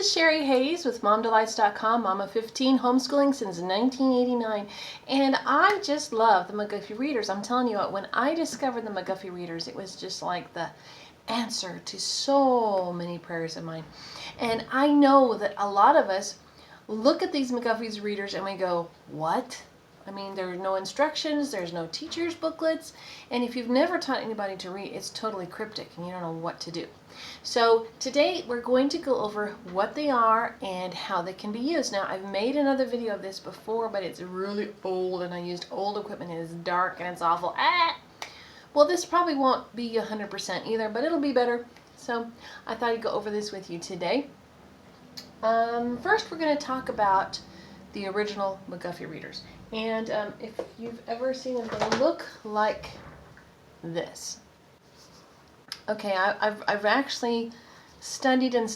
is Sherry Hayes with MomDelights.com, Mama 15, homeschooling since 1989. And I just love the McGuffey Readers. I'm telling you what, when I discovered the McGuffey Readers, it was just like the answer to so many prayers of mine. And I know that a lot of us look at these McGuffey's Readers and we go, what? I mean, there's no instructions, there's no teacher's booklets, and if you've never taught anybody to read, it's totally cryptic and you don't know what to do. So today we're going to go over what they are and how they can be used. Now, I've made another video of this before, but it's really old and I used old equipment and it's dark and it's awful. Well, this probably won't be 100% either, but it'll be better. So I thought I'd go over this with you today. First, we're going to talk about the original McGuffey Readers. And if you've ever seen them, they look like this. Okay, I've actually studied and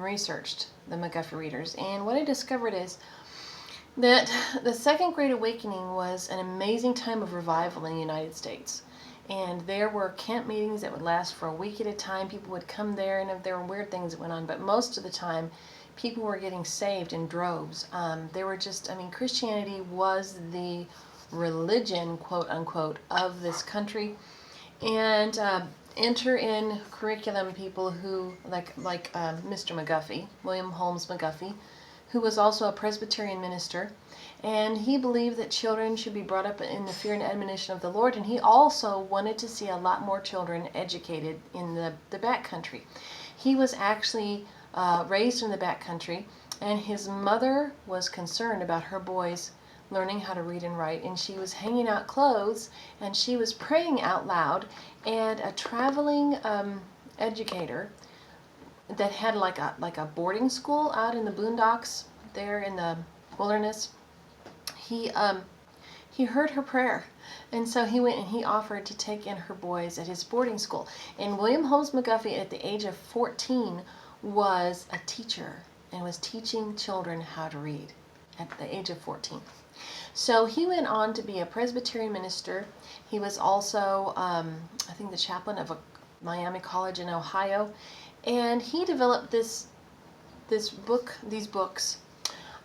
researched the McGuffey Readers, and what I discovered is that the Second Great Awakening was an amazing time of revival in the United States. And there were camp meetings that would last for a week at a time. People would come there, and there were weird things that went on, but most of the time people were getting saved in droves. They were just, Christianity was the religion, quote unquote, of this country. And enter in curriculum people who, like Mr. McGuffey, William Holmes McGuffey, who was also a Presbyterian minister. And he believed that children should be brought up in the fear and admonition of the Lord. And he also wanted to see a lot more children educated in the backcountry. He was actually raised in the backcountry, and his mother was concerned about her boys learning how to read and write, and she was hanging out clothes and she was praying out loud, and a traveling educator that had like a boarding school out in the boondocks there in the wilderness, he heard her prayer, and so he went and he offered to take in her boys at his boarding school. And William Holmes McGuffey, at the age of 14, was a teacher and was teaching children how to read at the age of 14. So he went on to be a Presbyterian minister. He was also, I think, the chaplain of a Miami college in Ohio, and he developed these books.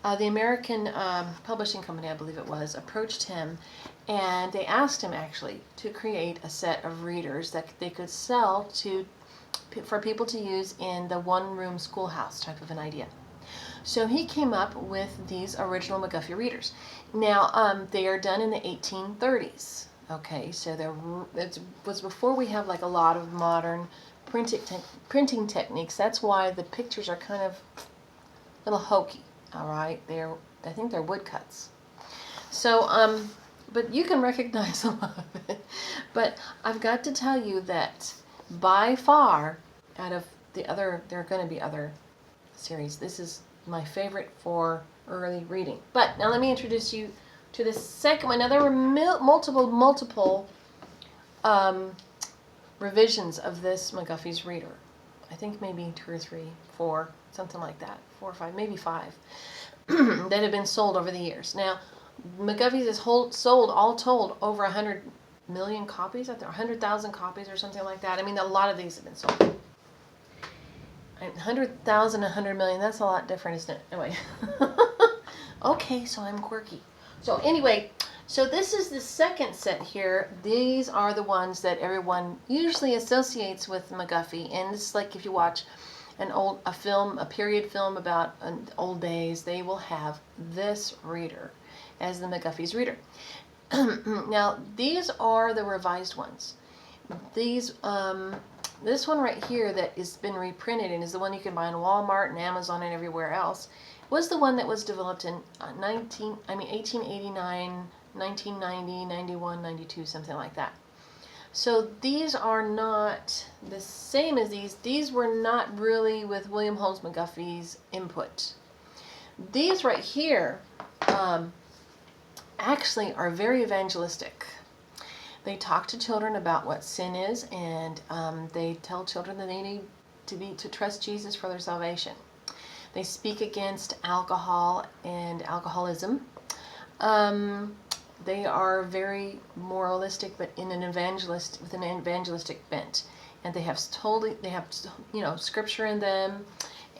The American publishing company, I believe it was, approached him, and they asked him actually to create a set of readers that they could sell for people to use in the one-room schoolhouse type of an idea. So he came up with these original McGuffey Readers. Now, they are done in the 1830s. Okay, so it was before we have like a lot of modern printing techniques. That's why the pictures are kind of a little hokey. All right, I think they're woodcuts. So, but you can recognize a lot of it. But I've got to tell you that by far, out of the other, there are going to be other series, this is my favorite for early reading. But now let me introduce you to the second one. Now there were multiple revisions of this McGuffey's Reader. I think maybe 2 or 3, 4, something like that. 4 or 5, maybe 5, that have been sold over the years. Now, McGuffey's has sold, all told, over 100 million copies out there, 100,000 copies or something like that. I mean, a lot of these have been sold. 100,000, 100 million, that's a lot different, isn't it? Anyway. Okay, so I'm quirky. So anyway, so this is the second set here. These are the ones that everyone usually associates with McGuffey. And this is like if you watch a period film about old days, they will have this reader as the McGuffey's Reader. Now, these are the revised ones. These, this one right here that has been reprinted and is the one you can buy in Walmart and Amazon and everywhere else, was the one that was developed in 1889, 1990, 91, 92, something like that. So these are not the same as these. These were not really with William Holmes McGuffey's input. These right here actually are very evangelistic. They talk to children about what sin is, and they tell children that they need to trust Jesus for their salvation. They speak against alcohol and alcoholism. They are very moralistic, but with an evangelistic bent, and they have scripture in them,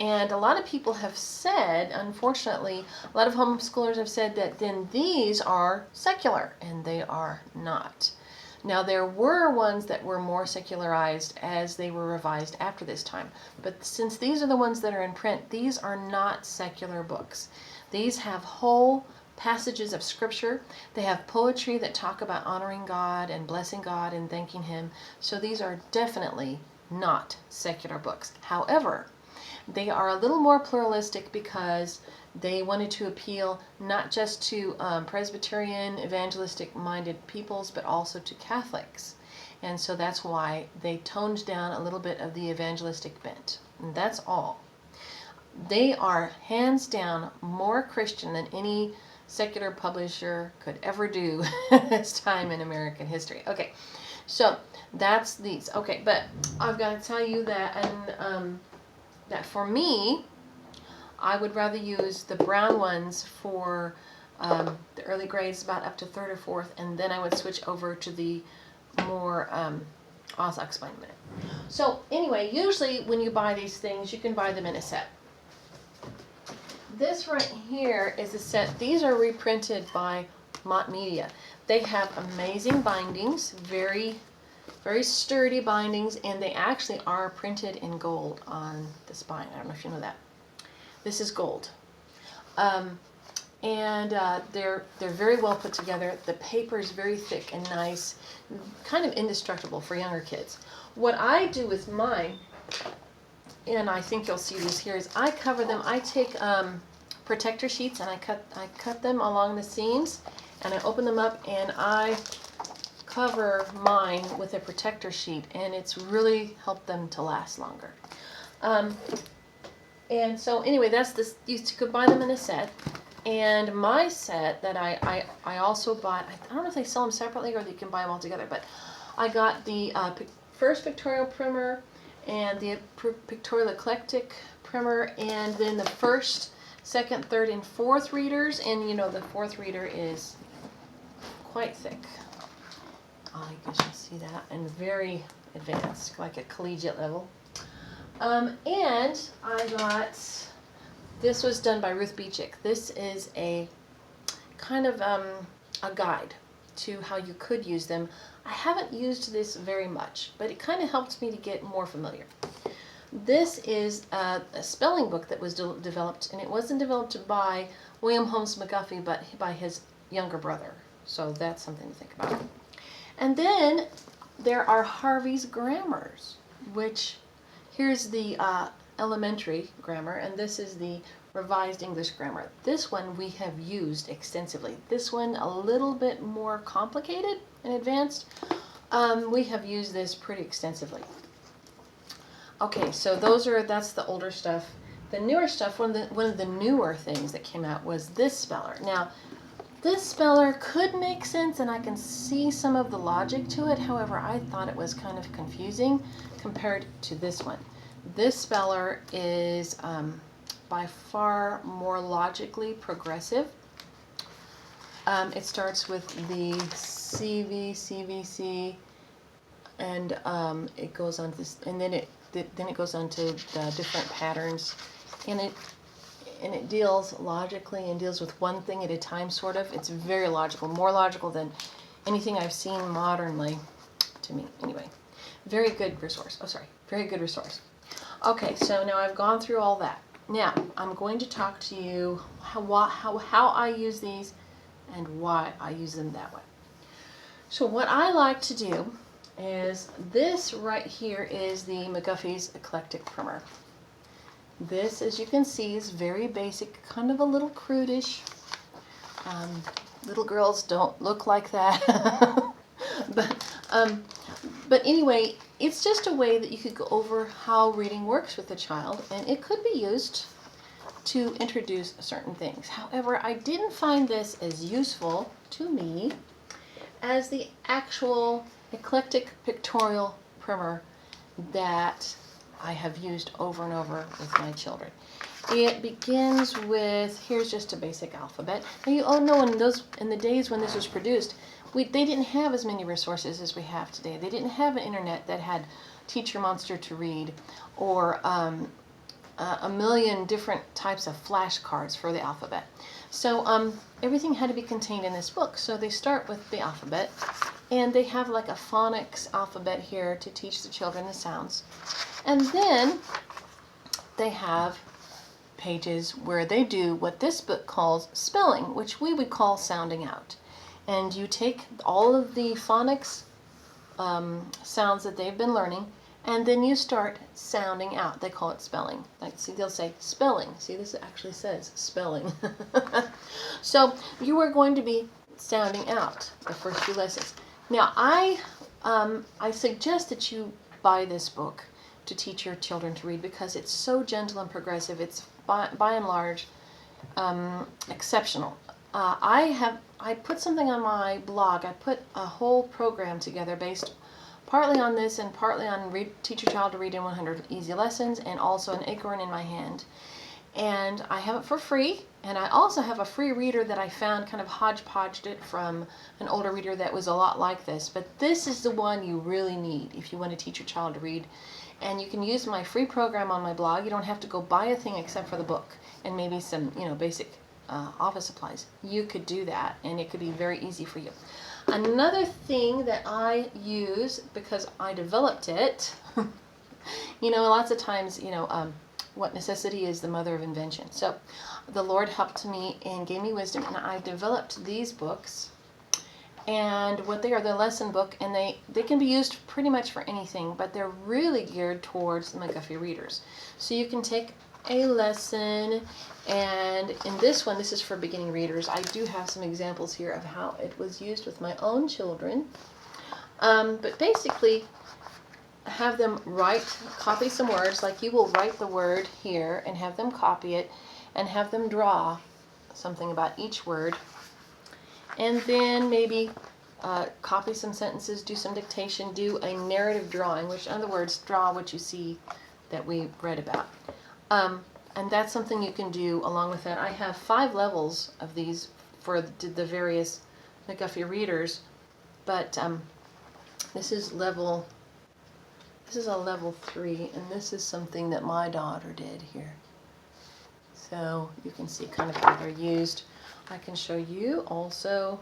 And a lot of people have said, unfortunately, a lot of homeschoolers have said that then these are secular, and they are not. Now, there were ones that were more secularized as they were revised after this time. But since these are the ones that are in print, these are not secular books. These have whole passages of scripture. They have poetry that talk about honoring God and blessing God and thanking Him. So these are definitely not secular books. However, they are a little more pluralistic because they wanted to appeal not just to Presbyterian, evangelistic-minded peoples, but also to Catholics. And so that's why they toned down a little bit of the evangelistic bent. And that's all. They are hands down more Christian than any secular publisher could ever do at this time in American history. Okay, so that's these. Okay, but I've got to tell you that, and that for me, I would rather use the brown ones for the early grades, about up to 3rd or 4th, and then I would switch over to the more, I'll explain in a minute. So anyway, usually when you buy these things, you can buy them in a set. This right here is a set. These are reprinted by Mott Media. They have amazing bindings, very, very sturdy bindings, and they actually are printed in gold on the spine. I don't know if you know that. This is gold. They're very well put together. The paper is very thick and nice, kind of indestructible for younger kids. What I do with mine, and I think you'll see this here, is I cover them. I take protector sheets and I cut them along the seams, and I open them up and I cover mine with a protector sheet, and it's really helped them to last longer. And so anyway, that's this. You could buy them in a set. And my set that I also bought, I don't know if they sell them separately or they can buy them all together, but I got the first pictorial primer and the pictorial eclectic primer, and then the first, second, third, and fourth readers. And you know, the fourth reader is quite thick. I guess you'll see that, and very advanced, like at collegiate level. And I got, this was done by Ruth Beechick. This is a kind of a guide to how you could use them. I haven't used this very much, but it kind of helped me to get more familiar. This is a spelling book that was developed, and it wasn't developed by William Holmes McGuffey, but by his younger brother. So that's something to think about. And then there are Harvey's grammars, which here's the elementary grammar, and this is the revised English grammar. This one we have used extensively. This one a little bit more complicated and advanced. We have used this pretty extensively. Okay, so that's the older stuff. The newer stuff, one of the newer things that came out was this speller. Now, this speller could make sense, and I can see some of the logic to it. However, I thought it was kind of confusing compared to this one. This speller is by far more logically progressive. It starts with the CV, CVC, and it goes on this, and then it goes on to the different patterns, and it deals logically and deals with one thing at a time, sort of. It's very logical, more logical than anything I've seen modernly, to me. Anyway, very good resource. Oh, sorry, very good resource. Okay, so now I've gone through all that. Now I'm going to talk to you how I use these and why I use them that way. So what I like to do is this right here is the McGuffey's Eclectic Primer. This, as you can see, is very basic, kind of a little crudish. Little girls don't look like that. But anyway, it's just a way that you could go over how reading works with a child, and it could be used to introduce certain things. However, I didn't find this as useful to me as the actual eclectic pictorial primer that I have used over and over with my children. It begins with, here's just a basic alphabet. Now you all know in the days when this was produced, they didn't have as many resources as we have today. They didn't have an internet that had Teacher Monster to read, or a million different types of flashcards for the alphabet. So everything had to be contained in this book. So they start with the alphabet, and they have like a phonics alphabet here to teach the children the sounds. And then they have pages where they do what this book calls spelling, which we would call sounding out. And you take all of the phonics sounds that they've been learning, and then you start sounding out. They call it spelling. Like, see, they'll say spelling. See, this actually says spelling. So you are going to be sounding out the first few lessons. Now, I suggest that you buy this book to teach your children to read because it's so gentle and progressive. It's by and large exceptional. I put something on my blog. I put a whole program together based partly on this and partly on Teach Your Child to Read in 100 Easy Lessons, and also an acorn in my hand. And I have it for free, and I also have a free reader that I found, kind of hodgepodged it from an older reader that was a lot like this. But this is the one you really need if you want to teach your child to read. And you can use my free program on my blog. You don't have to go buy a thing except for the book and maybe some, basic office supplies. You could do that, and it could be very easy for you. Another thing that I use, because I developed it, lots of times, what necessity is the mother of invention. So the Lord helped me and gave me wisdom, and I developed these books. And what they are, the lesson book, and they can be used pretty much for anything, but they're really geared towards the McGuffey Readers. So you can take a lesson, and in this one, this is for beginning readers. I do have some examples here of how it was used with my own children. But basically, have them copy some words, like you will write the word here and have them copy it and have them draw something about each word. And then maybe copy some sentences, do some dictation, do a narrative drawing, which in other words, draw what you see that we read about. And that's something you can do along with that. I have 5 levels of these for the various McGuffey Readers, but this is a level 3, and this is something that my daughter did here. So you can see kind of how they're used. I can show you also,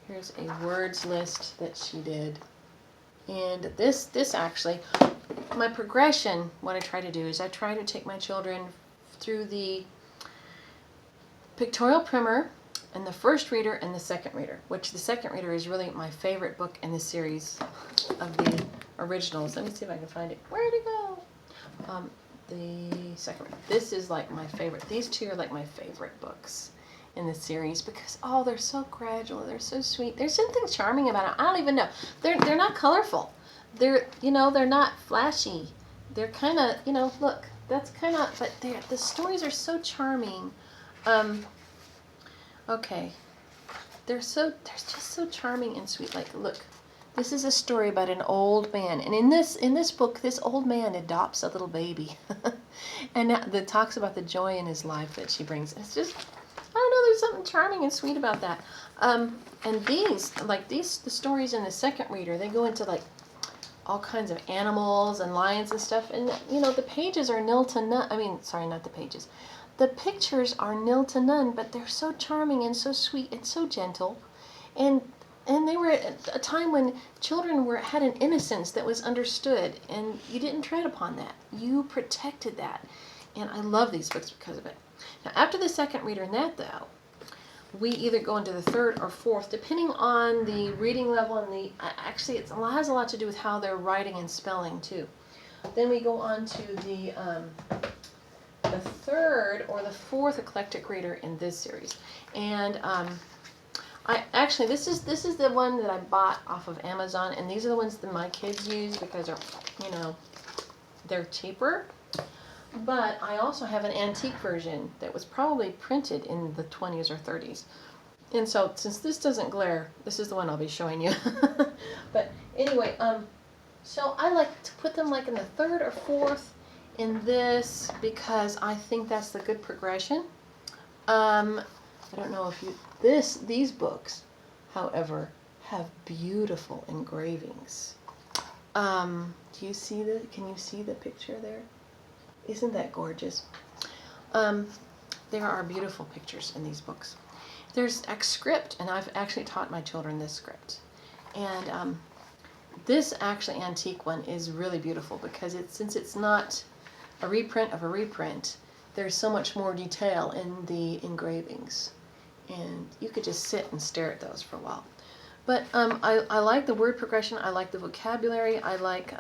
here's a words list that she did. And this actually, my progression, what I try to do is I try to take my children through the pictorial primer and the first reader and the second reader, which the second reader is really my favorite book in the series of the originals. Let me see if I can find it. Where'd it go? The second reader. This is like my favorite. These two are like my favorite books in the series because they're so gradual, they're so sweet. There's something charming about them. I don't even know. They're not colorful. They're not flashy. They're kind of look. That's kind of, but the stories are so charming. Okay, they're just so charming and sweet. Like, look, this is a story about an old man, and in this book, this old man adopts a little baby, and that talks about the joy in his life that she brings. It's just, I don't know, there's something charming and sweet about that. And the stories in the second reader, they go into like all kinds of animals and lions and stuff, and the pages are nil to none. I mean, sorry, not the pages. The pictures are nil to none, but they're so charming and so sweet and so gentle, and they were at a time when children had an innocence that was understood, and you didn't tread upon that. You protected that, and I love these books because of it. Now, after the second reader in that, though, we either go into the third or fourth, depending on the reading level, and actually it has a lot to do with how they're writing and spelling too. Then we go on to the third or the fourth eclectic reader in this series, and this is the one that I bought off of Amazon, and these are the ones that my kids use because they're cheaper. But I also have an antique version that was probably printed in the 20s or 30s. And so, since this doesn't glare, this is the one I'll be showing you. But anyway, so I like to put them like in the third or fourth in this because I think that's the good progression. I don't know if these books, however, have beautiful engravings. Can you see the picture there? Isn't that gorgeous? There are beautiful pictures in these books. There's a script, and I've actually taught my children this script. And this actually antique one is really beautiful because since it's not a reprint of a reprint, there's so much more detail in the engravings. And you could just sit and stare at those for a while. But I like the word progression. I like the vocabulary. I like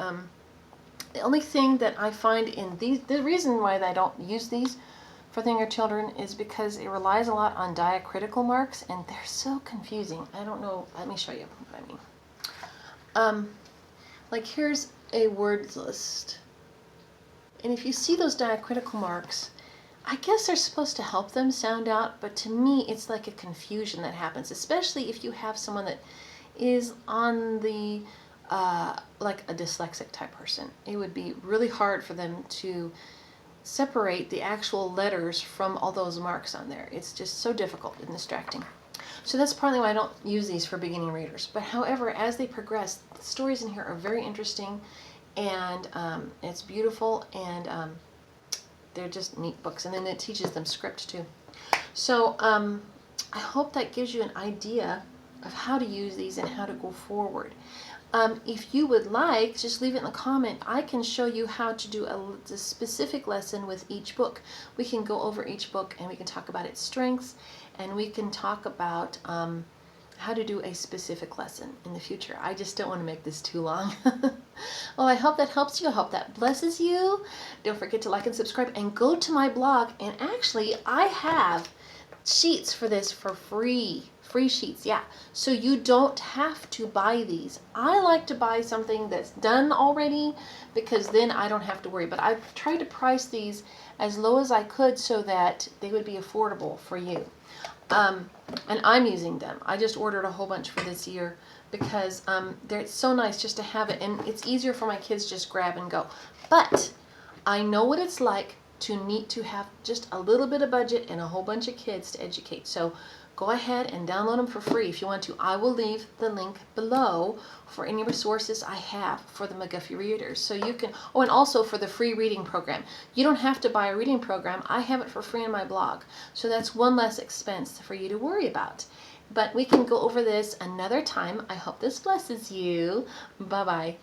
the only thing that I find in these, the reason why I don't use these for the younger children is because it relies a lot on diacritical marks, and they're so confusing. I don't know. Let me show you what I mean. Like here's a word list, and if you see those diacritical marks, I guess they're supposed to help them sound out, but to me it's like a confusion that happens, especially if you have someone that is on the like a dyslexic type person. It would be really hard for them to separate the actual letters from all those marks on there. It's just so difficult and distracting. So that's partly why I don't use these for beginning readers. But however, as they progress, the stories in here are very interesting, and it's beautiful, and they're just neat books. And then it teaches them script too. So I hope that gives you an idea of how to use these and how to go forward. If you would like, just leave it in the comment. I can show you how to do a specific lesson with each book. We can go over each book and we can talk about its strengths, and we can talk about how to do a specific lesson in the future. I just don't want to make this too long. Well, I hope that helps you. I hope that blesses you. Don't forget to like and subscribe and go to my blog. And actually, I have sheets for this for free. Free sheets, yeah. So you don't have to buy these. I like to buy something that's done already because then I don't have to worry. But I've tried to price these as low as I could so that they would be affordable for you. And I'm using them. I just ordered a whole bunch for this year because they're so nice just to have it, and it's easier for my kids to just grab and go. But I know what it's like to need to have just a little bit of budget and a whole bunch of kids to educate. So go ahead and download them for free if you want to. I will leave the link below for any resources I have for the McGuffey Readers. So you can, oh, and also for the free reading program. You don't have to buy a reading program. I have it for free on my blog. So that's one less expense for you to worry about. But we can go over this another time. I hope this blesses you. Bye-bye.